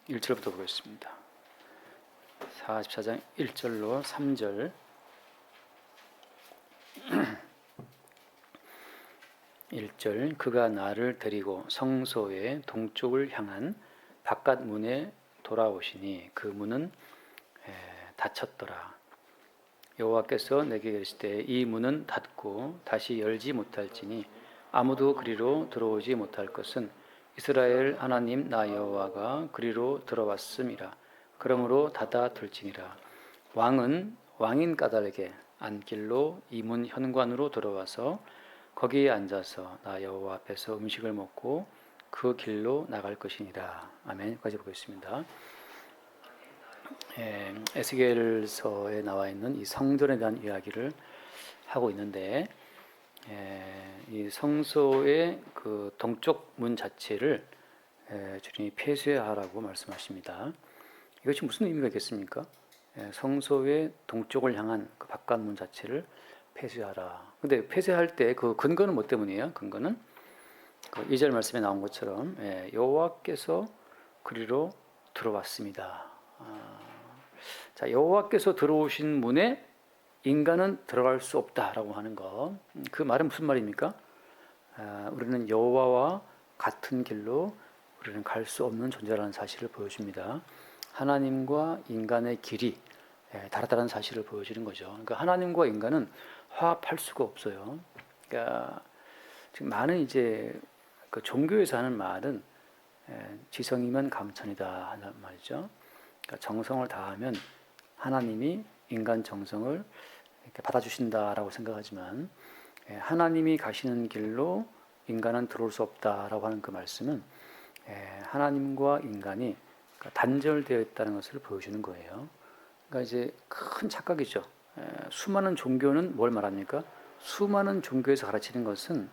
1절부터 보겠습니다. 44장 1절로 3절. 1절 그가 나를 데리고 성소의 동쪽을 향한 바깥 문에 돌아오시니 그 문은 닫혔더라. 여호와께서 내게 이르시되 이 문은 닫고 다시 열지 못할지니 아무도 그리로 들어오지 못할 것은 이스라엘 하나님 나 여호와가 그리로 들어왔음이라. 그러므로 닫아 둘지니라. 왕은 왕인 까닭에 안길로 이 문 현관으로 들어와서 거기에 앉아서 나 여호와 앞에서 음식을 먹고 그 길로 나갈 것이니라. 아멘. 여기까지 보겠습니다. 에스겔서에 나와 있는 이 성전에 대한 이야기를 하고 있는데, 이 성소의 그 동쪽 문 자체를 주님이 폐쇄하라고 말씀하십니다. 이것이 무슨 의미가 있겠습니까? 성소의 동쪽을 향한 그 바깥 문 자체를 폐쇄하라. 근데 폐쇄할 때 그 근거는 뭐 때문이에요? 근거는 그 2절 말씀에 나온 것처럼 여호와께서 그리로 들어왔습니다. 자, 여호와께서 들어오신 문에 인간은 들어갈 수 없다라고 하는 것. 그 말은 무슨 말입니까? 우리는 여호와와 같은 길로 우리는 갈 수 없는 존재라는 사실을 보여줍니다. 하나님과 인간의 길이 다르다는 사실을 보여주는 거죠. 그러니까 하나님과 인간은 화합할 수가 없어요. 그러니까 지금 많은 이제 그 종교에서 하는 말은 지성이면 감천이다 하는 말이죠. 그러니까 정성을 다하면 하나님이 인간 정성을 이렇게 받아주신다라고 생각하지만 하나님이 가시는 길로 인간은 들어올 수 없다라고 하는 그 말씀은 하나님과 인간이 단절되어 있다는 것을 보여주는 거예요. 그러니까 이제 큰 착각이죠. 수많은 종교는 뭘 말합니까? 수많은 종교에서 가르치는 것은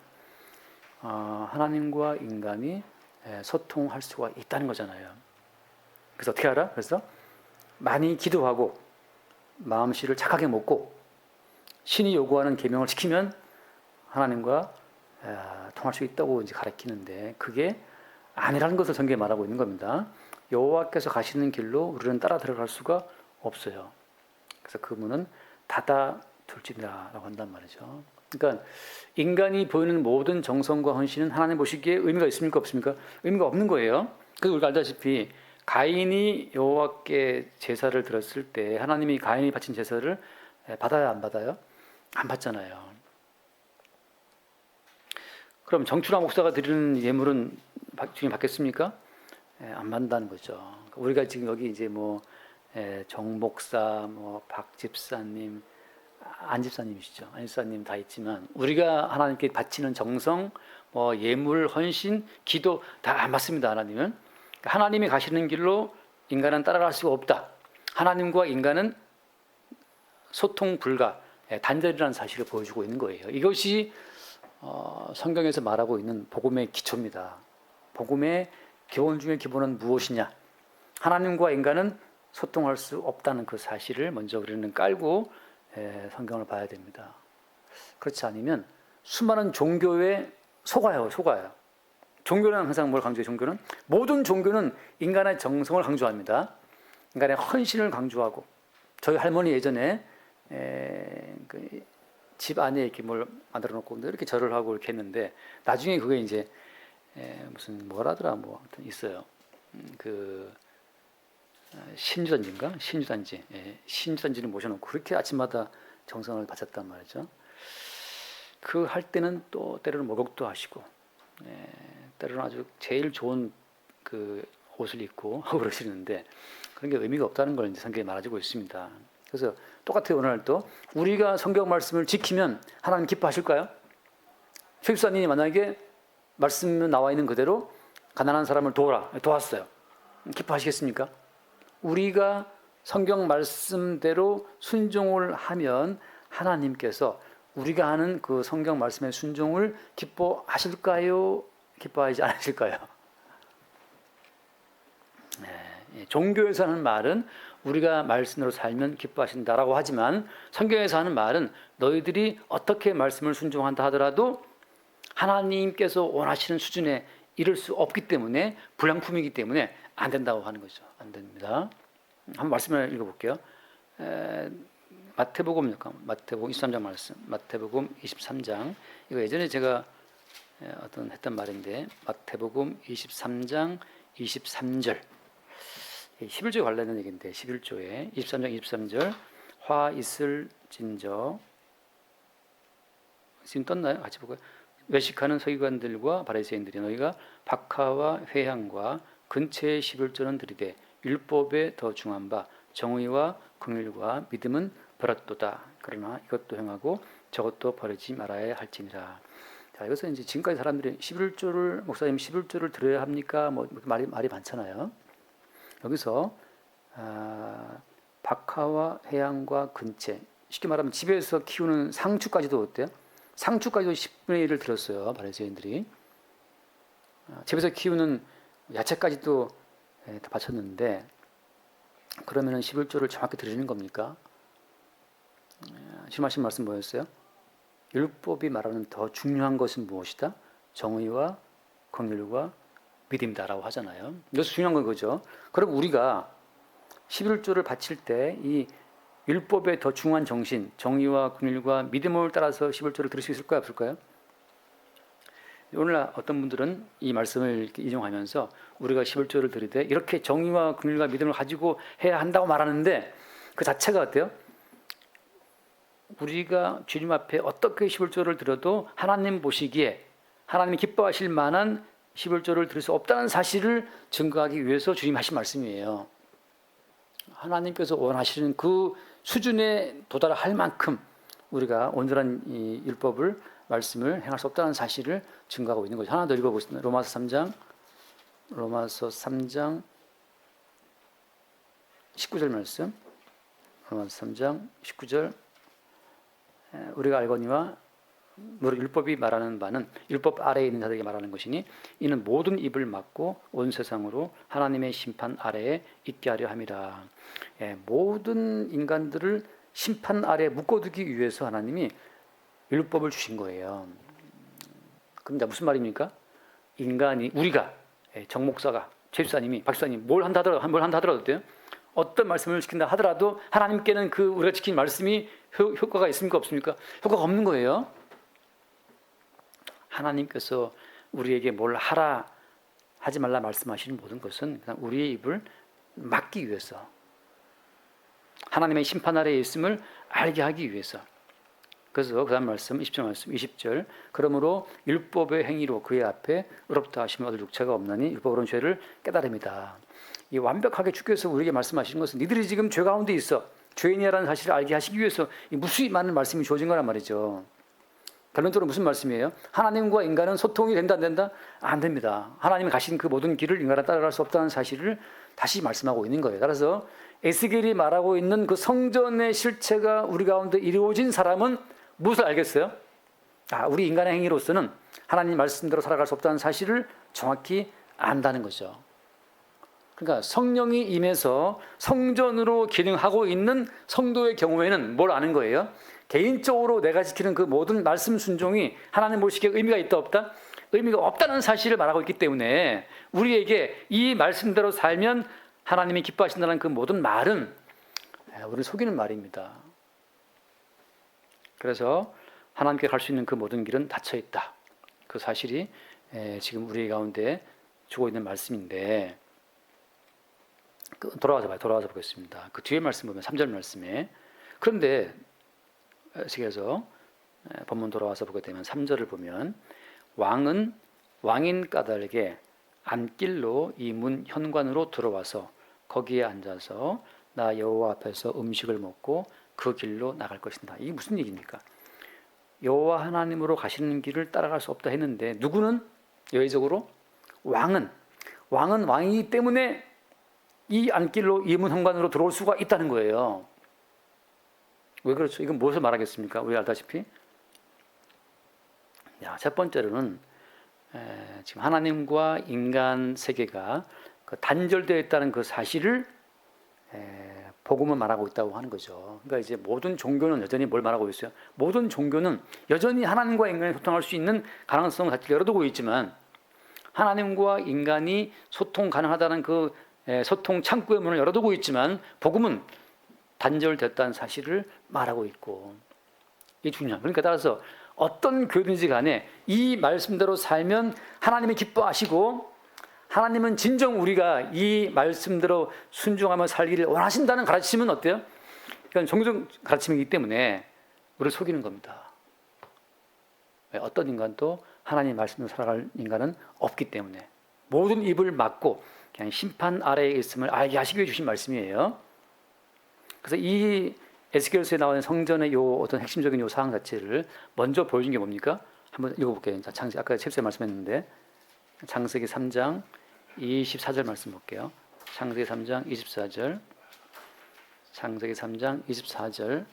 하나님과 인간이 소통할 수가 있다는 거잖아요. 그래서 어떻게 알아? 그래서 많이 기도하고 마음씨를 착하게 먹고 신이 요구하는 계명을 지키면 하나님과 통할 수 있다고 이제 가르치는데 그게 아니라는 것을 성경에 말하고 있는 겁니다. 여호와께서 가시는 길로 우리는 따라 들어갈 수가 없어요. 그래서 그 문은 닫아 둘지니라라고 한단 말이죠. 그러니까 인간이 보이는 모든 정성과 헌신은 하나님 보시기에 의미가 있습니까? 없습니까? 의미가 없는 거예요. 그래서 우리가 알다시피 가인이 여호와께 제사를 드렸을 때 하나님이 가인이 바친 제사를 받아야 안 받아요? 안 받잖아요. 그럼 정춘하 목사가 드리는 예물은 주님 받겠습니까? 안 받는다는 거죠. 우리가 지금 여기 이제 뭐 정 목사, 뭐 박 집사님, 안 집사님이시죠. 안 집사님 다 있지만 우리가 하나님께 바치는 정성, 뭐 예물, 헌신, 기도 다 안 받습니다. 하나님은 하나님이 가시는 길로 인간은 따라갈 수가 없다. 하나님과 인간은 소통 불가, 단절이라는 사실을 보여주고 있는 거예요. 이것이 성경에서 말하고 있는 복음의 기초입니다. 복음의 기본 중에 기본은 무엇이냐? 하나님과 인간은 소통할 수 없다는 그 사실을 먼저 우리는 깔고 성경을 봐야 됩니다. 그렇지 않으면 수많은 종교에 속아요. 종교는 항상 뭘 강조해요? 종교는 모든 종교는 인간의 정성을 강조합니다. 인간의 헌신을 강조하고 저희 할머니 예전에 집 안에 이렇게 뭘 만들어 놓고 이렇게 절을 하고 이렇게 했는데 나중에 그게 이제 무슨 뭐라더라 뭐 아무튼 있어요. 그 신주단지인가? 신주단지. 신주단지를 모셔놓고 그렇게 아침마다 정성을 바쳤단 말이죠. 그 할 때는 또 때로는 목욕도 하시고 때로는 아주 제일 좋은 그 옷을 입고 하고 그러시는데 그런 게 의미가 없다는 걸 이제 성경에 말해주고 있습니다. 그래서 똑같아요. 오늘도 우리가 성경 말씀을 지키면 하나님 기뻐하실까요? 최집사님이 만약에 말씀 나와 있는 그대로 가난한 사람을 도왔어요. 기뻐하시겠습니까? 우리가 성경 말씀대로 순종을 하면 하나님께서 우리가 하는 그 성경 말씀의 순종을 기뻐하실까요? 기뻐하지 않으실까요? 종교에서 하는 말은 우리가 말씀으로 살면 기뻐하신다라고 하지만 성경에서 하는 말은 너희들이 어떻게 말씀을 순종한다 하더라도 하나님께서 원하시는 수준의 이룰 수 없기 때문에 불량품이기 때문에 안 된다고 하는 거죠. 안 됩니다. 한번 말씀을 읽어볼게요. 마태복음 23장 말씀. 마태복음 23장. 이거 예전에 제가 했던 말인데 마태복음 23장 23절. 11조에 관련된 얘기인데 11조에 23장 23절 화 있을진저 지금 떴나요? 같이 볼까요? 외식하는 서기관들과 바리새인들이 너희가 박하와 회향과 근처의 11조는 드리되 율법에 더 중한 바 정의와 긍휼과 믿음은 버렸도다. 그러나 이것도 행하고 저것도 버리지 말아야 할지니라. 자, 이것은 이제 지금까지 사람들이 11조를 목사님 11조를 들어야 합니까? 뭐 말이 많잖아요. 여기서 박하와 회향과 근체, 쉽게 말하면 집에서 키우는 상추까지도 어때요? 상추까지도 10분의 1을 들었어요. 바리새인들이. 집에서 키우는 야채까지도 다 바쳤는데 그러면 11조를 정확히 드리는 겁니까? 지금 하신 말씀 뭐였어요? 율법이 말하는 더 중요한 것은 무엇이다? 정의와 긍휼과 믿음이다라고 하잖아요. 이것이 중요한 건 거죠. 그럼 우리가 11조를 바칠 때 이 율법의 더 중요한 정신, 정의와 긍휼과 믿음을 따라서 11조를 드릴 수 있을까요? 없을까요? 오늘날 어떤 분들은 이 말씀을 이렇게 인용하면서 우리가 11조를 드리되 이렇게 정의와 긍휼과 믿음을 가지고 해야 한다고 말하는데 그 자체가 어때요? 우리가 주님 앞에 어떻게 11조를 드려도 하나님 보시기에 하나님이 기뻐하실 만한 11조를 드릴 수 없다는 사실을 증거하기 위해서 주님 하신 말씀이에요. 하나님께서 원하시는 그 수준에 도달할 만큼 우리가 온전한 이 율법을 말씀을 행할 수 없다는 사실을 증거하고 있는 거죠. 하나 더 읽어보겠습니다. 로마서 3장 19절 말씀. 로마서 3장 19절. 우리가 알거니와 율법이 말하는 바는 율법 아래에 있는 자들에게 말하는 것이니 이는 모든 입을 막고 온 세상으로 하나님의 심판 아래에 있게 하려 함이라. 모든 인간들을 심판 아래에 묶어두기 위해서 하나님이 율법을 주신 거예요. 그럼 무슨 말입니까? 인간이 우리가 정목사가 최집사님이 박사님 뭘 한다 하더라도 어때요? 어떤 말씀을 시킨다 하더라도 하나님께는 그 우리가 지킨 말씀이 효과가 있습니까 없습니까? 효과가 없는 거예요. 하나님께서 우리에게 뭘 하라 하지 말라 말씀하시는 모든 것은 그냥 우리의 입을 막기 위해서 하나님의 심판 아래에 있음을 알게 하기 위해서. 그래서 그 다음 말씀 20절 그러므로 율법의 행위로 그의 앞에 의롭다 하시면 얻을 육체가 없나니 율법으로는 죄를 깨달음이다. 이 완벽하게 주께서 우리에게 말씀하시는 것은 니들이 지금 죄 가운데 있어 죄인이라는 사실을 알게 하시기 위해서 이 무수히 많은 말씀이 주어진 거란 말이죠. 결론적으로 무슨 말씀이에요? 하나님과 인간은 소통이 된다 안 된다? 안 됩니다. 하나님이 가신 그 모든 길을 인간은 따라갈 수 없다는 사실을 다시 말씀하고 있는 거예요. 따라서 에스겔이 말하고 있는 그 성전의 실체가 우리 가운데 이루어진 사람은 무엇을 알겠어요? 우리 인간의 행위로서는 하나님 말씀대로 살아갈 수 없다는 사실을 정확히 안다는 거죠. 그러니까 성령이 임해서 성전으로 기능하고 있는 성도의 경우에는 뭘 아는 거예요? 개인적으로 내가 지키는 그 모든 말씀 순종이 하나님 보시기에 의미가 있다 없다? 의미가 없다는 사실을 말하고 있기 때문에 우리에게 이 말씀대로 살면 하나님이 기뻐하신다는 그 모든 말은 우리를 속이는 말입니다. 그래서 하나님께 갈 수 있는 그 모든 길은 닫혀 있다. 그 사실이 지금 우리 가운데 주고 있는 말씀인데 돌아와서 보겠습니다. 그 뒤에 말씀 보면 3절 말씀에 그런데 에스겔서 본문 돌아와서 보게 되면 3절을 보면 왕인 까닭에 안길로 이 문 현관으로 들어와서 거기에 앉아서 나 여호와 앞에서 음식을 먹고 그 길로 나갈 것이다. 이게 무슨 얘기입니까? 여호와 하나님으로 가시는 길을 따라갈 수 없다 했는데 누구는 여의적으로 왕은 왕이기 때문에 이 안길로 이 문 현관으로 들어올 수가 있다는 거예요. 왜 그렇죠? 이건 무엇을 말하겠습니까? 우리 알다시피 첫 번째로는 지금 하나님과 인간 세계가 단절되어 있다는 그 사실을 복음을 말하고 있다고 하는 거죠. 그러니까 이제 모든 종교는 여전히 뭘 말하고 있어요? 모든 종교는 여전히 하나님과 인간이 소통할 수 있는 가능성을 열어두고 있지만 하나님과 인간이 소통 가능하다는 그 소통 창구의 문을 열어두고 있지만 복음은 단절됐다는 사실을 말하고 있고, 이게 중요한. 그러니까 따라서 어떤 교회든지 간에 이 말씀대로 살면 하나님이 기뻐하시고, 하나님은 진정 우리가 이 말씀대로 순종하며 살기를 원하신다는 가르침은 어때요? 그러니까 종종 가르침이기 때문에 우리를 속이는 겁니다. 어떤 인간도 하나님 말씀대로 살아갈 인간은 없기 때문에 모든 입을 막고 그냥 심판 아래에 있음을 알게 하시기 위해 주신 말씀이에요. 그래서 이 에스겔서에 나오는 성전의 요 어떤 핵심적인 요 사항 자체를 먼저 보여준 게 뭡니까? 한번 읽어볼게요. 창세기 아까 챕터에 말씀했는데 창세기 3장 24절 말씀 볼게요. 창세기 3장 24절. 창세기 3장 24절.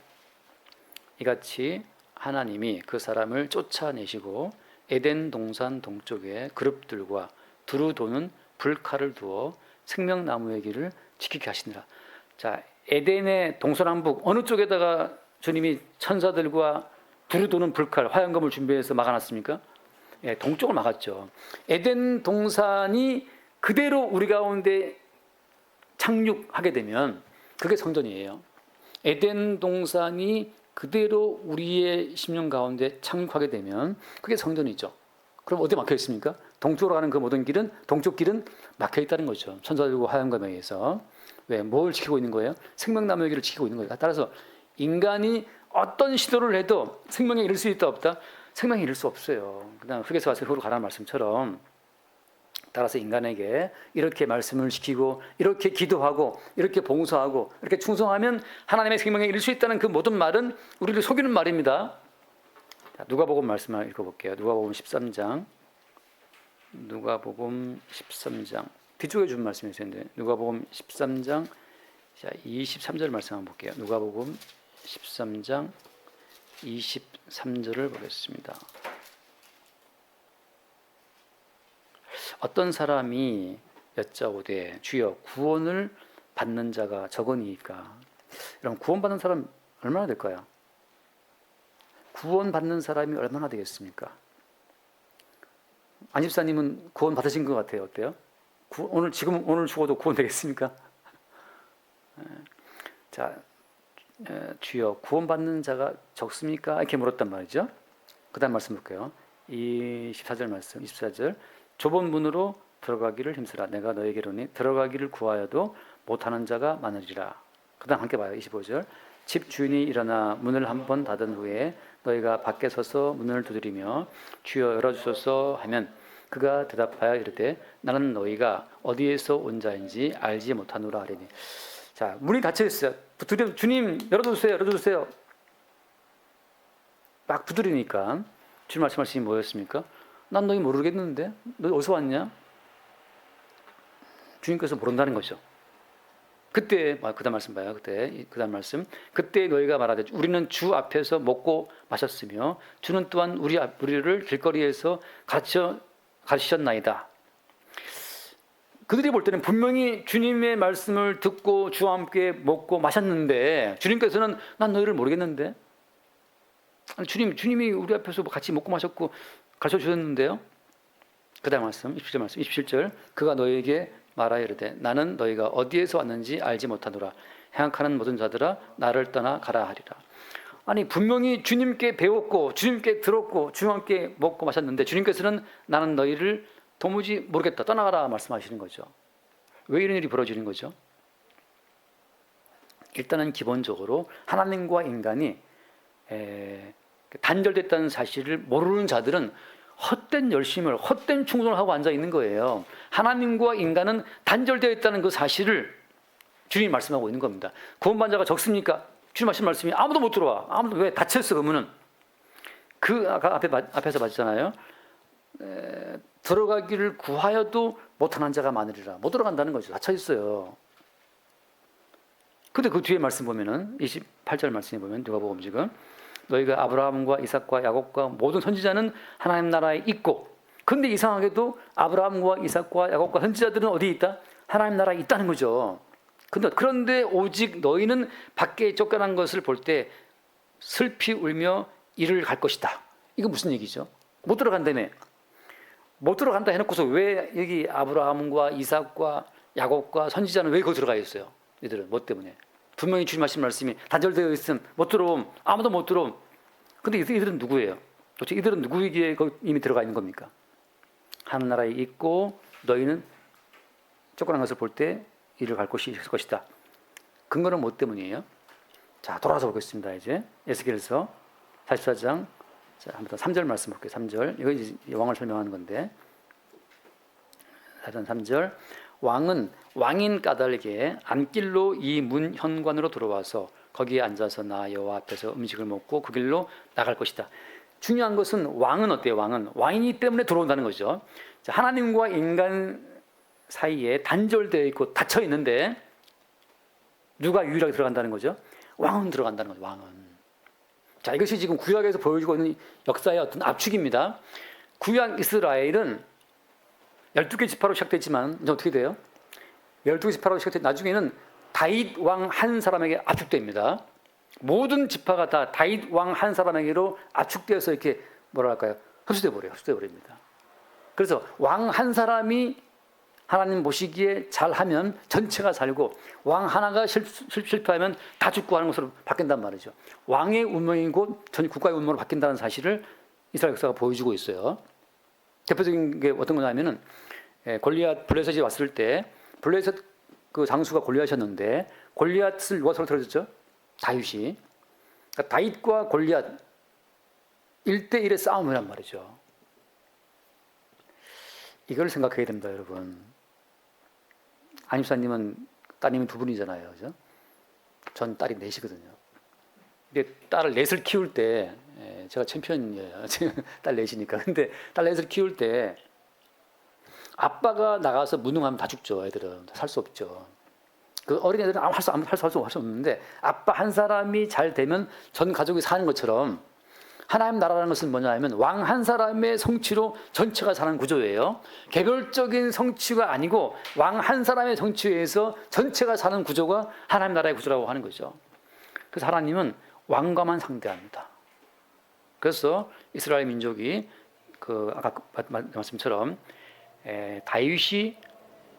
이같이 하나님이 그 사람을 쫓아내시고 에덴 동산 동쪽에 그룹들과 두루 도는 불칼을 두어 생명나무의 길을 지키게 하시니라. 자, 에덴의 동서남북 어느 쪽에다가 주님이 천사들과 두루 도는 불칼, 화염검을 준비해서 막아놨습니까? 예, 동쪽을 막았죠. 에덴 동산이 그대로 우리 가운데 착륙하게 되면 그게 성전이에요. 에덴 동산이 그대로 우리의 심령 가운데 착륙하게 되면 그게 성전이죠. 그럼 어디 막혀 있습니까? 동쪽으로 가는 그 모든 길은, 동쪽 길은 막혀 있다는 거죠. 천사들과 화염검에 의해서. 왜? 뭘 지키고 있는 거예요? 생명나무의 길을 지키고 있는 거예요. 따라서 인간이 어떤 시도를 해도 생명에 이를 수 있다 없다? 생명에 이를 수 없어요. 그다음 흙에서 와서 흙으로 가라는 말씀처럼, 따라서 인간에게 이렇게 말씀을 지키고 이렇게 기도하고 이렇게 봉사하고 이렇게 충성하면 하나님의 생명에 이를 수 있다는 그 모든 말은 우리를 속이는 말입니다. 자, 누가복음 말씀을 읽어볼게요. 누가복음 13장. 누가복음 13장. 뒤쪽에 준 말씀이 있었는데 누가복음 13장 23절 말씀 한번 볼게요. 누가복음 13장 23절을 보겠습니다. 어떤 사람이 여짜오되 주여 구원을 받는 자가 적으니까. 여러분, 구원받는 사람 얼마나 될까요? 구원받는 사람이 얼마나 되겠습니까? 안 집사님은 구원 받으신 것 같아요. 어때요? 오늘 죽어도 구원 되겠습니까? 자, 주여 구원받는 자가 적습니까? 이렇게 물었단 말이죠. 그 다음 말씀 볼게요. 24절 말씀, 24절. 좁은 문으로 들어가기를 힘쓰라. 내가 너에게로니 들어가기를 구하여도 못하는 자가 많으리라. 그 다음 함께 봐요. 25절. 집 주인이 일어나 문을 한 번 닫은 후에 너희가 밖에 서서 문을 두드리며 주여 열어주소서 하면 그가 대답하여 이르되 나는 너희가 어디에서 온 자인지 알지 못하노라 하리니. 자, 문이 닫혀 있어요. 주님 열어주세요, 열어주세요. 막 두드리니까 주님 말씀하시니 뭐였습니까? 난 너희 모르겠는데 너희 어디서 왔냐? 주님께서 모른다는 거죠. 그때 그다음 말씀 봐요. 그다음 말씀. 그때 너희가 말하되 우리는 주 앞에서 먹고 마셨으며 주는 또한 우리를 길거리에서 가르치셨나이다. 그들이 볼 때는 분명히 주님의 말씀을 듣고 주와 함께 먹고 마셨는데 주님께서는 난 너희를 모르겠는데. 아니, 주님이 우리 앞에서 같이 먹고 마셨고 가르쳐 주셨는데요. 그다음 말씀 27절. 그가 너희에게 말하여 이르되 나는 너희가 어디에서 왔는지 알지 못하노라. 행악하는 모든 자들아 나를 떠나 가라 하리라. 아니, 분명히 주님께 배웠고 주님께 들었고 주와 함께 먹고 마셨는데 주님께서는 나는 너희를 도무지 모르겠다, 떠나가라 말씀하시는 거죠. 왜 이런 일이 벌어지는 거죠? 일단은 기본적으로 하나님과 인간이 단절됐다는 사실을 모르는 자들은 헛된 열심을, 헛된 충성을 하고 앉아 있는 거예요. 하나님과 인간은 단절되어 있다는 그 사실을 주님이 말씀하고 있는 겁니다. 구원받은 자가 적습니까? 주님 하신 말씀이 아무도 못 들어와. 아무도. 왜? 닫혔어. 그러면은 아까 앞에서 봤잖아요. 들어가기를 구하여도 못하는 자가 많으리라. 못 들어간다는 거죠. 닫혀 있어요. 근데 그 뒤에 말씀 보면은 28절 말씀에 보면 누가복음 지금 너희가 아브라함과 이삭과 야곱과 모든 선지자는 하나님 나라에 있고, 근데 이상하게도 아브라함과 이삭과 야곱과 선지자들은 어디에 있다? 하나님 나라에 있다는 거죠. 그런데 오직 너희는 밖에 쫓겨난 것을 볼 때 슬피 울며 이를 갈 것이다. 이거 무슨 얘기죠? 못 들어간다며. 못 들어간다 해놓고서 왜 여기 아브라함과 이삭과 야곱과 선지자는 왜 거기 들어가 있어요? 이들은 뭐 때문에? 분명히 주님 하신 말씀이 단절되어 있음, 못 들어옴, 아무도 못 들어옴. 근데 이들은 누구예요? 도대체 이들은 누구에게 이미 들어가 있는 겁니까? 하늘 나라에 있고 너희는 쫓겨난 것을 볼 때 이를 갈 곳이 있을 것이다. 근거는 뭐 때문이에요? 자, 돌아서 보겠습니다. 이제 에스겔서 44장, 자, 한번 3절 말씀 볼게요. 3절. 이거 이제 왕을 설명하는 건데, 3절. 왕은 왕인 까닭에 안길로 이 문 현관으로 들어와서 거기에 앉아서 나 여호와 앞에서 음식을 먹고 그 길로 나갈 것이다. 중요한 것은 왕은 어때요? 왕은 왕이기 때문에 들어온다는 거죠. 자, 하나님과 인간 사이에 단절되어 있고 닫혀 있는데 누가 유일하게 들어간다는 거죠? 왕은 들어간다는 거죠. 왕은. 자, 이것이 지금 구약에서 보여주고 있는 역사의 어떤 압축입니다. 구약 이스라엘은 12개 지파로 시작됐지만 이제 어떻게 돼요? 12개 지파로 시작된 나중에는 다윗 왕 한 사람에게 압축됩니다. 모든 지파가 다 다윗 왕 한 사람에게로 압축되어서 이렇게 뭐랄까요? 흡수돼 버립니다. 그래서 왕 한 사람이 하나님 보시기에 잘하면 전체가 살고 왕 하나가 실패하면 다 죽고 하는 것으로 바뀐단 말이죠. 왕의 운명이 곧 전 국가의 운명으로 바뀐다는 사실을 이스라엘 역사가 보여주고 있어요. 대표적인 게 어떤 거냐면은 블레셋이 왔을 때 블레셋 그 장수가 골리앗이었는데 골리앗을 누가 쓰러뜨렸죠? 다윗이. 그러니까 다윗과 골리앗 1대1의 싸움이란 말이죠. 이걸 생각해야 됩니다, 여러분. 안입사님은 따님이 2분이잖아요, 그죠? 전 딸이 4이거든요. 근데 딸을 넷을 키울 때 제가 챔피언이에요. 딸 넷이니까. 근데 딸 넷을 키울 때 아빠가 나가서 무능하면 다 죽죠. 애들은 살 수 없죠. 그 어린 애들은 할 수 없는데 아빠 한 사람이 잘 되면 전 가족이 사는 것처럼 하나님 나라라는 것은 뭐냐면 왕 한 사람의 성취로 전체가 사는 구조예요. 개별적인 성취가 아니고 왕 한 사람의 성취에 의해서 전체가 사는 구조가 하나님 나라의 구조라고 하는 거죠. 그래서 하나님은 왕과만 상대합니다. 그래서 이스라엘 민족이 그 아까 말씀처럼 다윗이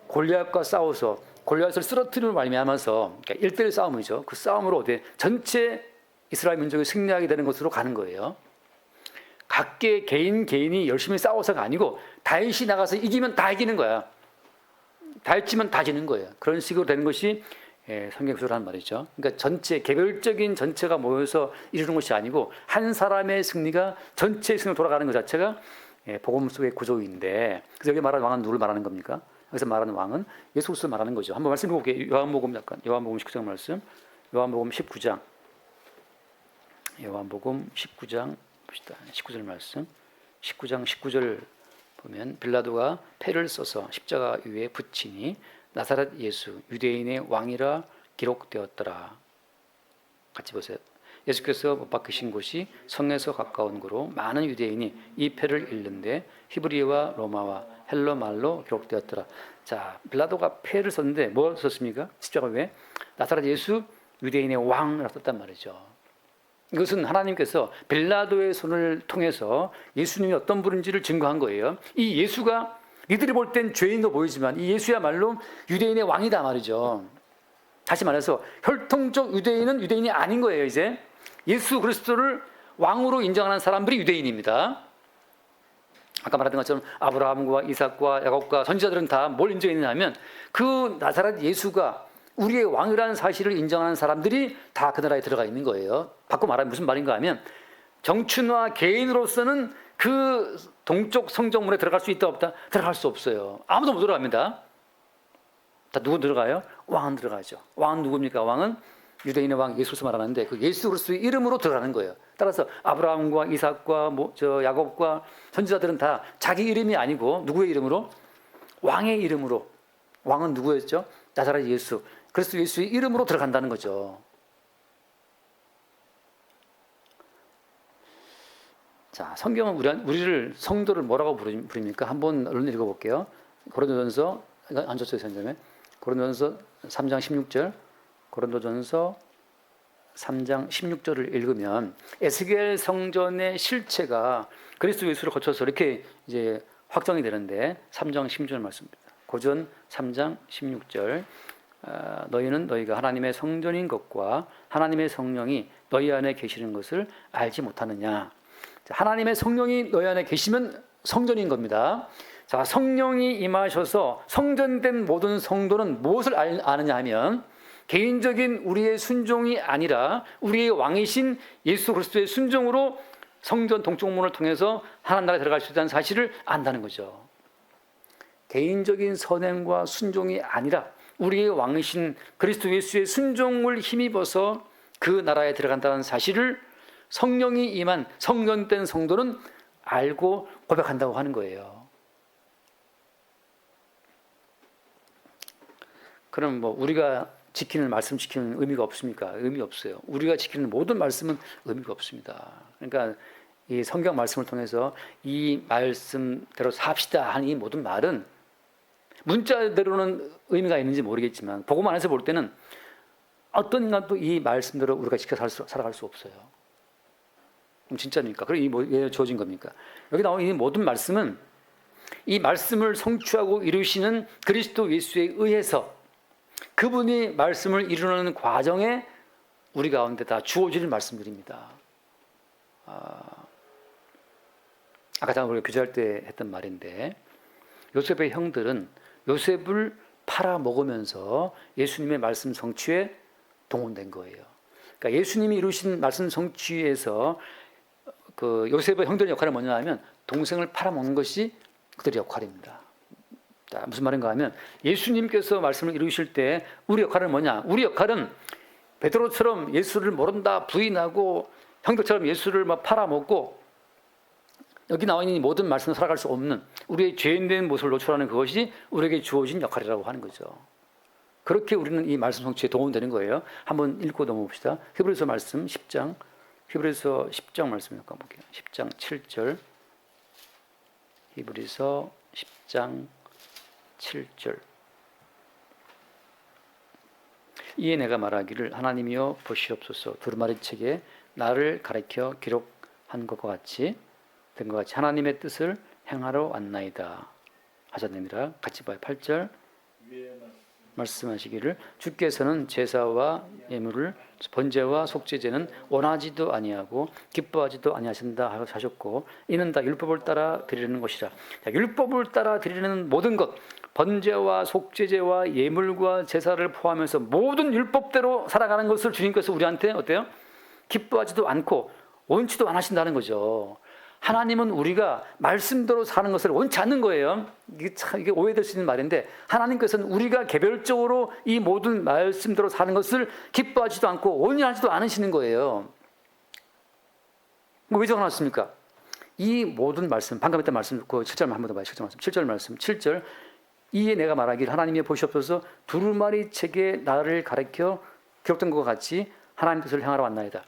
골리앗과 싸워서 골리앗을 쓰러뜨리는 말미암아서 그러니까 1대1 싸움이죠. 그 싸움으로 전체 이스라엘 민족이 승리하게 되는 것으로 가는 거예요. 각계 개인이 열심히 싸워서가 아니고 다윗이 나가서 이기면 다 이기는 거야. 다윗이면 다 지는 거예요. 그런 식으로 되는 것이 성경 구조라는 말이죠. 그러니까 전체 개별적인 전체가 모여서 이루는 것이 아니고 한 사람의 승리가 전체의 승리로 돌아가는 것 자체가 복음 속의 구조인데, 그래서 여기 말하는 왕은 누굴 말하는 겁니까? 여기서 말하는 왕은 예수 그리스도를 말하는 거죠. 한번 말씀 볼게요. 요한복음 19장 말씀. 요한복음 19장 봅시다. 19절 말씀. 19장 19절 보면 빌라도가 패를 써서 십자가 위에 붙이니 나사렛 예수 유대인의 왕이라 기록되었더라. 같이 보세요. 예수께서 못 박히신 곳이 성에서 가까운 거로 많은 유대인이 이 패를 읽는데 히브리어와 로마와 헬러 말로 기록되었더라. 자, 빌라도가 패를 썼는데 뭐 썼습니까? 십자가 위에 나사렛 예수 유대인의 왕이라고 썼단 말이죠. 이것은 하나님께서 빌라도의 손을 통해서 예수님이 어떤 분인지를 증거한 거예요. 이 예수가 이들이 볼 땐 죄인도 보이지만 이 예수야말로 유대인의 왕이다 말이죠. 다시 말해서 혈통적 유대인은 유대인이 아닌 거예요. 이제 예수 그리스도를 왕으로 인정하는 사람들이 유대인입니다. 아까 말했던 것처럼 아브라함과 이삭과 야곱과 선지자들은 다 뭘 인정했냐면 그 나사렛 예수가 우리의 왕이라는 사실을 인정하는 사람들이 다 그 나라에 들어가 있는 거예요. 바꿔 말하면 무슨 말인가 하면 정춘화 개인으로서는 그 동쪽 성전문에 들어갈 수 있다 없다? 들어갈 수 없어요. 아무도 못 들어갑니다. 다 누구 들어가요? 왕은 들어가죠. 왕은 누굽니까? 왕은 유대인의 왕 예수를 말하는데 그 예수 그리스도의 이름으로 들어가는 거예요. 따라서 아브라함과 이삭과 야곱과 선지자들은 다 자기 이름이 아니고 누구의 이름으로? 왕의 이름으로. 왕은 누구였죠? 나사렛 예수. 그리스도 예수의 이름으로 들어간다는 거죠. 자, 성경은 우리를 성도를 뭐라고 부릅니까? 한번 얼른 읽어볼게요. 고린도전서 안 줬어요, 선생님. 고린도전서 3장 16절. 고린도전서 3장 16절을 읽으면 에스겔 성전의 실체가 그리스도 예수를 거쳐서 이렇게 이제 확정이 되는데 3장 16절 말씀입니다. 고전 3장 16절 너희는 너희가 하나님의 성전인 것과 하나님의 성령이 너희 안에 계시는 것을 알지 못하느냐. 하나님의 성령이 너희 안에 계시면 성전인 겁니다. 자, 성령이 임하셔서 성전된 모든 성도는 무엇을 아느냐 하면 개인적인 우리의 순종이 아니라 우리의 왕이신 예수 그리스도의 순종으로 성전 동쪽문을 통해서 하나님 나라에 들어갈 수 있다는 사실을 안다는 거죠. 개인적인 선행과 순종이 아니라 우리의 왕이신 그리스도 예수의 순종을 힘입어서 그 나라에 들어간다는 사실을 성령이 임한 성전된 성도는 알고 고백한다고 하는 거예요. 그럼 뭐 우리가 지키는 말씀 지키는 의미가 없습니까? 의미 없어요. 우리가 지키는 모든 말씀은 의미가 없습니다. 그러니까 이 성경 말씀을 통해서 이 말씀대로 삽시다 하는 이 모든 말은 문자대로는 의미가 있는지 모르겠지만 복음 안에서 볼 때는 어떤 인간도 이 말씀대로 우리가 지켜 살아갈 수 없어요. 그럼 진짜입니까? 그럼 왜 주어진 겁니까? 여기 나온 이 모든 말씀은 이 말씀을 성취하고 이루시는 그리스도 예수에 의해서 그분이 말씀을 이루는 과정에 우리 가운데 다 주어지는 말씀들입니다. 아까 우리가 교제할 때 했던 말인데 요셉의 형들은 요셉을 팔아먹으면서 예수님의 말씀 성취에 동원된 거예요. 그러니까 예수님이 이루신 말씀 성취에서 그 요셉의 형들의 역할은 뭐냐 하면 동생을 팔아먹는 것이 그들의 역할입니다. 자, 무슨 말인가 하면 예수님께서 말씀을 이루실 때 우리 역할은 뭐냐? 우리 역할은 베드로처럼 예수를 모른다 부인하고 형들처럼 예수를 막 팔아먹고 여기 나와 있는 모든 말씀을 살아갈 수 없는 우리의 죄인된 모습을 노출하는 그것이 우리에게 주어진 역할이라고 하는 거죠. 그렇게 우리는 이 말씀 성취에 도움되는 거예요. 한번 읽고 넘어봅시다. 히브리서 말씀 10장 히브리서 10장 말씀 잠깐 볼게요. 10장 7절 히브리서 10장 7절 이에 내가 말하기를 하나님이여 보시옵소서 두루마리 책에 나를 가리켜 기록한 것과 같이 된 것 같이 하나님의 뜻을 행하러 왔나이다 하셨느니라. 같이 봐요. 8절 말씀하시기를 주께서는 제사와 예물을 번제와 속죄제는 원하지도 아니하고 기뻐하지도 아니하신다 하셨고 이는 다 율법을 따라 드리는 것이라. 자, 율법을 따라 드리는 모든 것 번제와 속죄제와 예물과 제사를 포함해서 모든 율법대로 살아가는 것을 주님께서 우리한테 어때요? 기뻐하지도 않고 원치도 않으신다는 거죠. 하나님은 우리가 말씀대로 사는 것을 원치 않는 거예요. 이게 오해될 수 있는 말인데 하나님께서는 우리가 개별적으로 이 모든 말씀대로 사는 것을 기뻐하지도 않고 원하지도 않으시는 거예요. 왜 적어놨습니까? 이 모든 말씀, 방금 했던 말씀, 그 7절 한 번 더 봐요. 7절 말씀, 7절 이에 내가 말하기를 하나님이 보시옵소서 두루마리 책에 나를 가리켜 기록된 것과 같이 하나님 뜻을 향하러 왔나이다.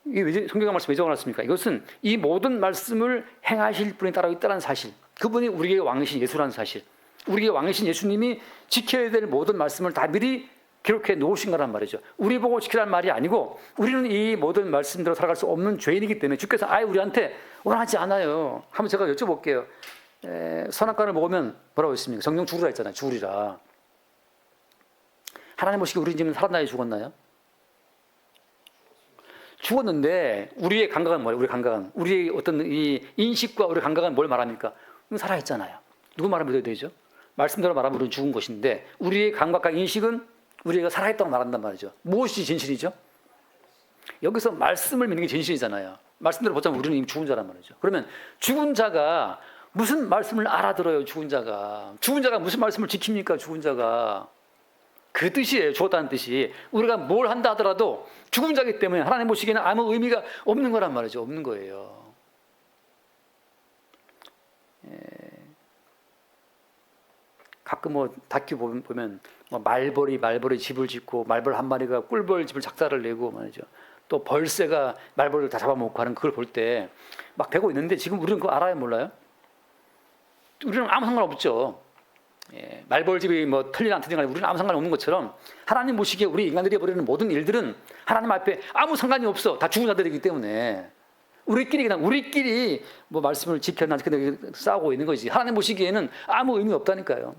이 성경 말씀 왜 적어놨습니까? 이것은 이 모든 말씀을 행하실 분이 따로 있다는 사실, 그분이 우리의 왕이신 예수라는 사실, 우리의 왕이신 예수님이 지켜야 될 모든 말씀을 다 미리 기록해 놓으신 거란 말이죠. 우리 보고 지키라는 말이 아니고 우리는 이 모든 말씀대로 살아갈 수 없는 죄인이기 때문에 주께서 아예 우리한테 원하지 않아요. 한번 제가 여쭤볼게요. 선악과를 먹으면 뭐라고 했습니까? 정령 죽으라 했잖아요. 죽으리라. 하나님 보시기에 우리 지금 살았나요? 죽었나요? 죽었는데 우리의 감각은 뭐예요? 우리의 어떤 이 인식과 우리 감각은 뭘 말합니까? 살아있잖아요. 누구 말하면 믿어야 되죠? 말씀대로 말하면 우리는 죽은 것인데 우리의 감각과 인식은 우리가 살아있다고 말한단 말이죠. 무엇이 진실이죠? 여기서 말씀을 믿는 게 진실이잖아요. 말씀대로 보자면 우리는 이미 죽은 자란 말이죠. 그러면 죽은 자가 무슨 말씀을 알아들어요? 죽은 자가 무슨 말씀을 지킵니까? 죽은 자가 그 뜻이에요. 죽었다는 뜻이. 우리가 뭘 한다 하더라도 죽은 자이기 때문에 하나님 보시기에는 아무 의미가 없는 거란 말이죠. 없는 거예요. 가끔 뭐 다큐 보면 뭐 말벌이 집을 짓고 말벌 한 마리가 꿀벌 집을 작사를 내고 말이죠. 또 벌새가 말벌을 다 잡아먹고 하는 그걸 볼 때 막 되고 있는데 지금 우리는 그거 알아요? 몰라요? 우리는 아무 상관없죠. 말벌집이 뭐 틀리나 안 틀리나 우리는 아무 상관이 없는 것처럼 하나님 보시기에 우리 인간들이 벌이는 모든 일들은 하나님 앞에 아무 상관이 없어. 다 죽은 자들이기 때문에 우리끼리 뭐 말씀을 지켜나 근데 싸우고 있는 거지. 하나님 보시기에는 아무 의미 없다니까요.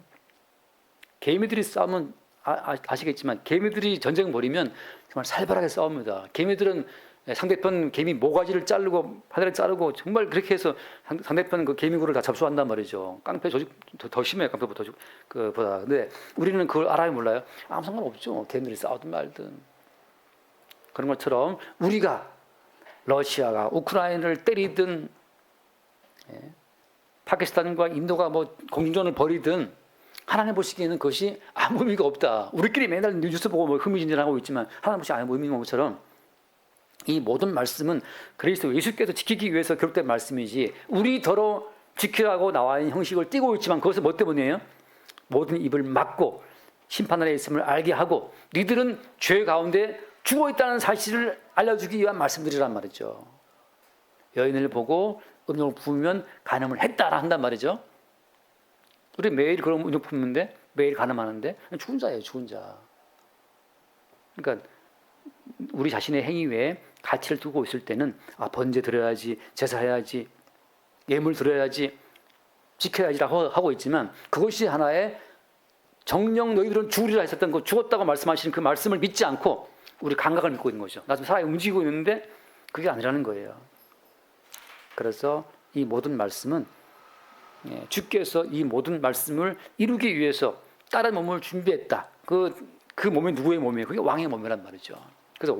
개미들이 싸우면 아시겠지만 개미들이 전쟁 벌이면 정말 살벌하게 싸웁니다. 개미들은 상대편 개미 모가지를 자르고 하늘에 자르고 정말 그렇게 해서 상대편 그 개미굴을 다 접수한단 말이죠. 깡패 조직 더 심해요. 깡패보다 그보다. 근데 우리는 그걸 알아요, 몰라요? 아무 상관 없죠. 개미들이 싸우든 말든. 그런 것처럼 우리가 러시아가 우크라이나를 때리든 파키스탄과 인도가 뭐 공중전을 벌이든 하나님 보시기에는 그것이 아무 의미가 없다. 우리끼리 맨날 뉴스 보고 뭐 흥미진진하고 있지만 하나님 보시기에 아무 의미가 없는 것처럼 이 모든 말씀은 그리스도 예수께서 지키기 위해서 기록된 말씀이지 우리더러 지키라고 나와 있는 형식을 띠고 있지만 그것은 뭐 때문이에요? 모든 입을 막고 심판 아래 있음을 알게 하고 니들은 죄 가운데 죽어있다는 사실을 알려주기 위한 말씀들이란 말이죠. 여인을 보고 음욕을 부으면 간음을 했다라 한단 말이죠. 우리 매일 그런 음욕 품는데 매일 간음하는데 죽은 자예요, 죽은 자. 그러니까 우리 자신의 행위 외에 가치를 두고 있을 때는 번제 드려야지, 제사해야지, 예물 드려야지, 지켜야지라고 하고 있지만 그것이 하나의 정녕 너희들은 죽으리라 했었던 그 죽었다고 말씀하시는 그 말씀을 믿지 않고 우리 감각을 믿고 있는 거죠. 나 지금 살아 움직이고 있는데 그게 아니라는 거예요. 그래서 이 모든 말씀은 주께서 이 모든 말씀을 이루기 위해서 다른 몸을 준비했다. 그 몸이 누구의 몸이에요? 그게 왕의 몸이란 말이죠. 그래서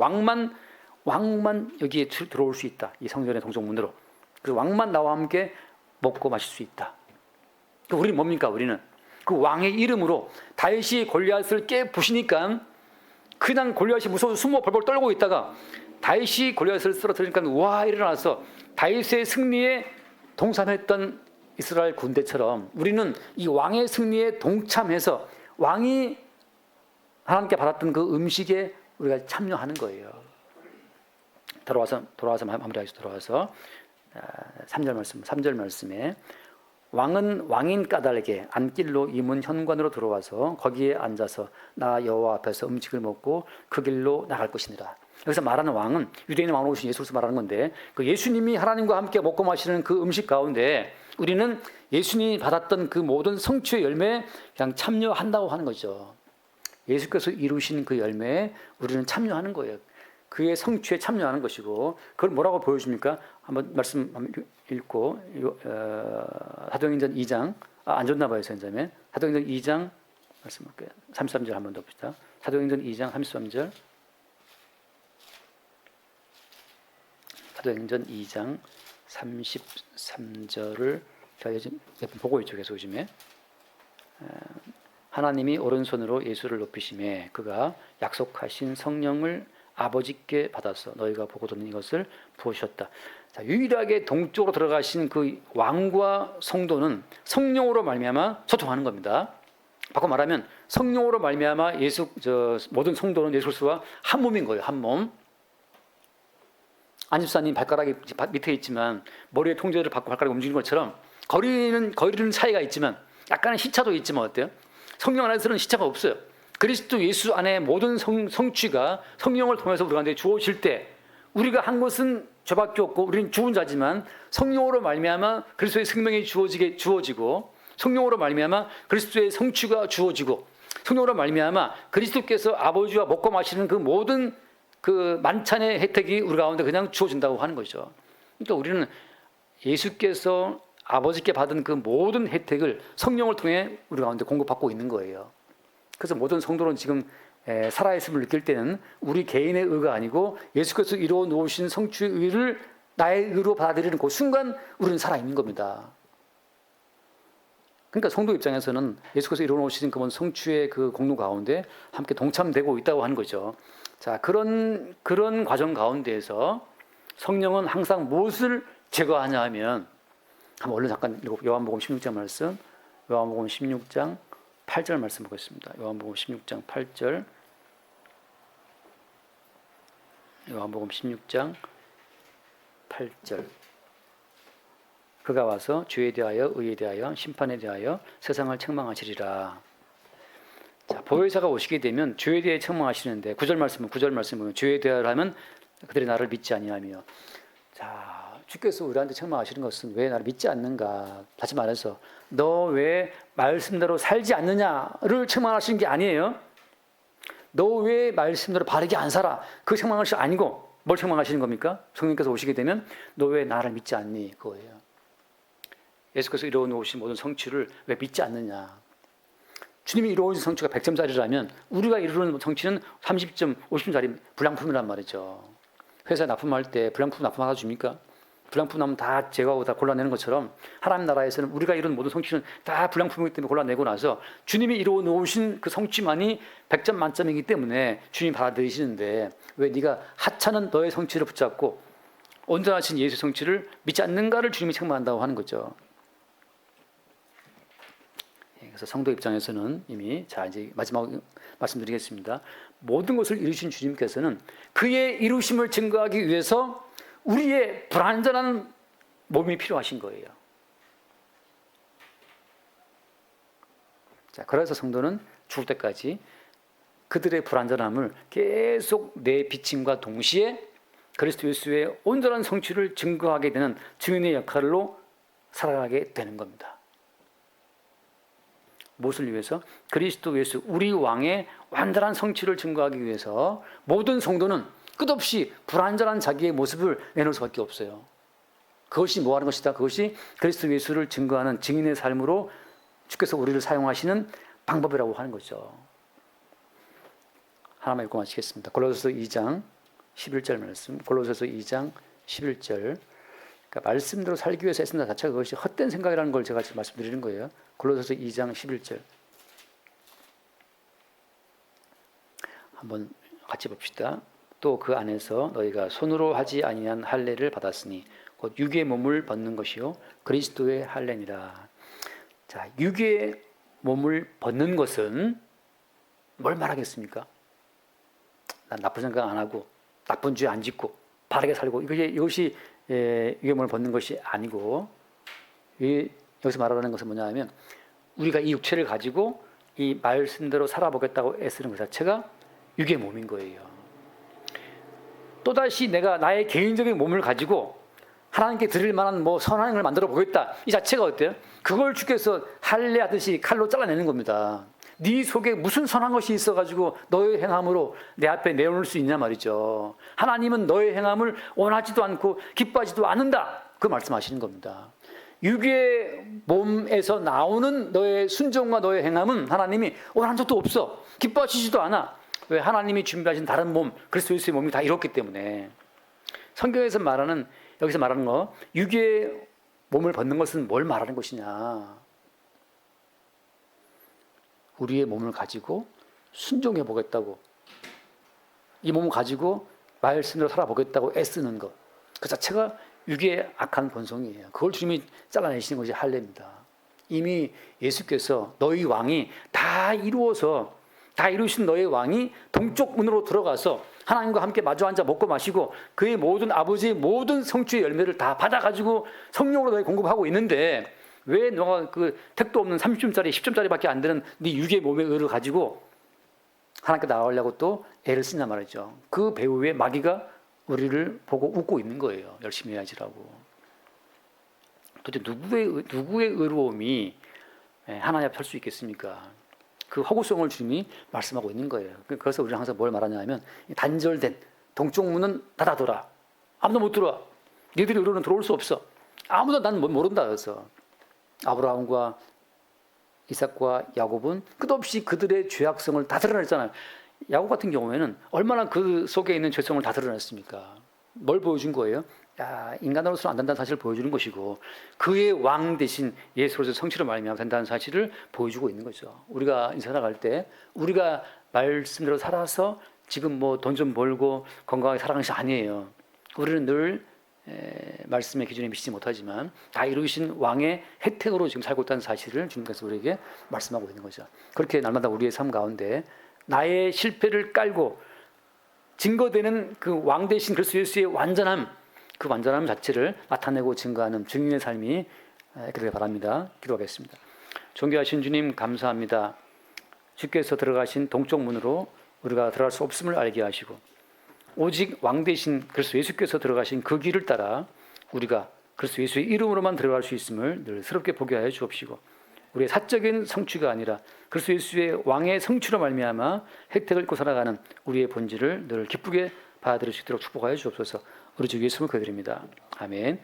왕만 여기에 들어올 수 있다. 이 성전의 동쪽문으로. 그 왕만 나와 함께 먹고 마실 수 있다. 우리는 뭡니까? 우리는 그 왕의 이름으로 다윗이 골리앗을 깨부시니까 그냥 골리앗이 무서워서 숨어 벌벌 떨고 있다가 다윗이 골리앗을 쓰러뜨리니까 와 일어나서 다윗의 승리에 동참했던 이스라엘 군대처럼 우리는 이 왕의 승리에 동참해서 왕이 하나님께 받았던 그 음식에 우리가 참여하는 거예요. 돌아와서 마무리하겠습니다. 돌아와서 3절 말씀에 왕은 왕인 까닭에 안길로 이 문 현관으로 들어와서 거기에 앉아서 나 여호와 앞에서 음식을 먹고 그 길로 나갈 것이니라. 여기서 말하는 왕은 유대인의 왕으로 오신 예수를 말하는 건데 그 예수님이 하나님과 함께 먹고 마시는 그 음식 가운데 우리는 예수님이 받았던 그 모든 성취의 열매에 그냥 참여한다고 하는 거죠. 예수께서 이루신 그 열매에 우리는 참여하는 거예요. 그의 성취에 참여하는 것이고 그걸 뭐라고 보여줍니까? 한번 말씀 읽고 사도행전 2장 안 좋나 봐요. 선생님. 사도행전 2장 말씀 볼게요. 33절 한번 더 봅시다. 사도행전 2장 33절 사도행전 2장 33절을 제가 요즘 보고 있죠. 계속 요즘에 하나님이 오른손으로 예수를 높이심에 그가 약속하신 성령을 아버지께 받아서 너희가 보고 듣는 이것을 부으셨다. 자, 유일하게 동쪽으로 들어가신 그 왕과 성도는 성령으로 말미암아 소통하는 겁니다. 바꿔 말하면 성령으로 말미암아 모든 성도는 예수 그리스도와 한 몸인 거예요. 한 몸. 안집사님 발가락이 밑에 있지만 머리에 통제를 받고 발가락이 움직이는 것처럼 거리는 차이가 있지만 약간의 시차도 있지만 어때요? 성령 안에서는 시차가 없어요. 그리스도 예수 안에 모든 성취가 성령을 통해서 우리 가운데 주어질 때 우리가 한 것은 죄밖에 없고 우리는 죽은 자지만 성령으로 말미암아 그리스도의 생명이 주어지고 성령으로 말미암아 그리스도의 성취가 주어지고 성령으로 말미암아 그리스도께서 아버지와 먹고 마시는 그 모든 그 만찬의 혜택이 우리 가운데 그냥 주어진다고 하는 거죠. 그러니까 우리는 예수께서 아버지께 받은 그 모든 혜택을 성령을 통해 우리 가운데 공급받고 있는 거예요. 그래서 모든 성도는 지금 살아있음을 느낄 때는 우리 개인의 의가 아니고 예수께서 이루어 놓으신 성취의 의를 나의 의로 받아들이는 그 순간 우리는 살아있는 겁니다. 그러니까 성도 입장에서는 예수께서 이루어 놓으신 그 성취의 그 공로 가운데 함께 동참되고 있다고 하는 거죠. 자, 그런 과정 가운데에서 성령은 항상 무엇을 제거하냐 하면 한번 얼른 잠깐 요한복음 16장 말씀, 요한복음 16장 8절 말씀 보겠습니다. 요한복음 16장 8절, 요한복음 16장 8절. 그가 와서 죄에 대하여 의에 대하여 심판에 대하여 세상을 책망하시리라. 자, 보혜사가 오시게 되면 죄에 대해 책망하시는데 9절 말씀 보면 죄에 대하여 하면 그들이 나를 믿지 아니하며. 자, 주께서 우리한테 책망하시는 것은 왜 나를 믿지 않는가? 다시 말해서 너 왜 말씀대로 살지 않느냐를 책망하시는 게 아니에요. 너 왜 말씀대로 바르게 안 살아? 그 책망하시는 게 아니고 뭘 책망하시는 겁니까? 성령께서 오시게 되면 너 왜 나를 믿지 않니? 그거예요. 예수께서 이루어 놓으신 모든 성취를 왜 믿지 않느냐? 주님이 이루어진 성취가 100점짜리라면 우리가 이루는 성취는 30점, 50점짜리 불량품이란 말이죠. 회사에 납품할 때 불량품 납품하다 줍니까? 불량품 나면 다 제거하고 다 골라내는 것처럼 하나님 나라에서는 우리가 이룬 모든 성취는 다 불량품이기 때문에 골라내고 나서 주님이 이루어 놓으신 그 성취만이 100점 만점이기 때문에 주님이 받아들이시는데 왜 네가 하찮은 너의 성취를 붙잡고 온전하신 예수의 성취를 믿지 않는가를 주님이 책망한다고 하는 거죠. 그래서 성도 입장에서는 이미 자 이제 마지막 말씀드리겠습니다. 모든 것을 이루신 주님께서는 그의 이루심을 증거하기 위해서 우리의 불완전한 몸이 필요하신 거예요. 자, 그래서 성도는 죽을 때까지 그들의 불완전함을 계속 내비침과 동시에 그리스도 예수의 온전한 성취를 증거하게 되는 증인의 역할로 살아가게 되는 겁니다. 무엇을 위해서? 그리스도 예수 우리 왕의 완전한 성취를 증거하기 위해서 모든 성도는 끝없이 불완전한 자기의 모습을 내놓을 수밖에 없어요. 그것이 뭐 하는 것이다? 그것이 그리스도 예수를 증거하는 증인의 삶으로 주께서 우리를 사용하시는 방법이라고 하는 거죠. 하나만 읽고 마치겠습니다. 골로새서 2장 11절 말씀. 골로새서 2장 11절. 그러니까 말씀대로 살기 위해서 애쓴다 자체가 그것이 헛된 생각이라는 걸 제가 지금 말씀드리는 거예요. 골로새서 2장 11절. 한번 같이 봅시다. 또 그 안에서 너희가 손으로 하지 아니한 할례를 받았으니 곧 육의 몸을 벗는 것이요 그리스도의 할례니라. 자, 육의 몸을 벗는 것은 뭘 말하겠습니까? 난 나쁜 생각 안 하고 나쁜 죄 안 짓고 바르게 살고 이것이 육의 몸을 벗는 것이 아니고 여기서 말하는 것은 뭐냐 하면 우리가 이 육체를 가지고 이 말씀대로 살아보겠다고 애쓰는 것 자체가 육의 몸인 거예요. 또다시 내가 나의 개인적인 몸을 가지고 하나님께 드릴 만한 선한 걸 만들어 보겠다. 이 자체가 어때요? 그걸 주께서 할례하듯이 칼로 잘라내는 겁니다. 네 속에 무슨 선한 것이 있어가지고 너의 행함으로 내 앞에 내놓을 수 있냐 말이죠. 하나님은 너의 행함을 원하지도 않고 기뻐하지도 않는다. 그 말씀하시는 겁니다. 육의 몸에서 나오는 너의 순종과 너의 행함은 하나님이 원한 적도 없어. 기뻐하시지도 않아. 왜? 하나님이 준비하신 다른 몸, 그리스도 예수의 몸이 다 이렇기 때문에. 성경에서 여기서 말하는 거, 육의 몸을 벗는 것은 뭘 말하는 것이냐? 우리의 몸을 가지고 순종해 보겠다고, 이 몸을 가지고 말씀대로 살아보겠다고 애쓰는 것, 그 자체가 육의 악한 본성이에요. 그걸 주님이 잘라내시는 것이 할례입니다. 이미 예수께서 너희 왕이 다 이루신 너의 왕이 동쪽 문으로 들어가서 하나님과 함께 마주 앉아 먹고 마시고 그의 모든 아버지의 모든 성취의 열매를 다 받아가지고 성령으로 너희 공급하고 있는데 왜 너가 그 택도 없는 30점짜리 10점짜리밖에 안 되는 네 육의 몸의 의를 가지고 하나님께 나가려고 또 애를 쓰냐 말이죠. 그 배후에 마귀가 우리를 보고 웃고 있는 거예요. 열심히 해야지라고. 도대체 누구의 의로움이 하나님 앞에 설 수 있겠습니까? 그 허구성을 주님이 말씀하고 있는 거예요. 그래서 우리는 항상 뭘 말하냐 면 단절된 동쪽 문은 닫아둬라. 아무도 못 들어와. 니들이 의로는 들어올 수 없어. 아무도 난 모른다. 그래서 아브라함과 이삭과 야곱은 끝없이 그들의 죄악성을 다 드러냈잖아요. 야곱 같은 경우에는 얼마나 그 속에 있는 죄성을 다 드러냈습니까? 뭘 보여준 거예요? 인간으로서는 안 된다는 사실을 보여주는 것이고 그의 왕 대신 예수로서 성취로 말미암아 된다는 사실을 보여주고 있는 거죠. 우리가 살아갈 때 우리가 말씀대로 살아서 지금 돈 좀 벌고 건강하게 살아가는 것이 아니에요. 우리는 늘 말씀의 기준에 미치지 못하지만 다 이루신 왕의 혜택으로 지금 살고 있다는 사실을 주님께서 우리에게 말씀하고 있는 거죠. 그렇게 날마다 우리의 삶 가운데 나의 실패를 깔고 증거되는 그 왕 대신 그리스도 예수의 완전함, 그 완전함 자체를 나타내고 증거하는 증인의 삶이 그러길 바랍니다. 기도하겠습니다. 존귀하신 주님 감사합니다. 주께서 들어가신 동쪽 문으로 우리가 들어갈 수 없음을 알게 하시고 오직 왕 대신 그리스도 예수께서 들어가신 그 길을 따라 우리가 그리스도 예수의 이름으로만 들어갈 수 있음을 늘 새롭게 보게 하여 주옵시고, 우리의 사적인 성취가 아니라 그리스도 예수의 왕의 성취로 말미암아 혜택을 입고 살아가는 우리의 본질을 늘 기쁘게 받아들일 수 있도록 축복하여 주옵소서. 우리 주 예수를 기도드립니다. 아멘.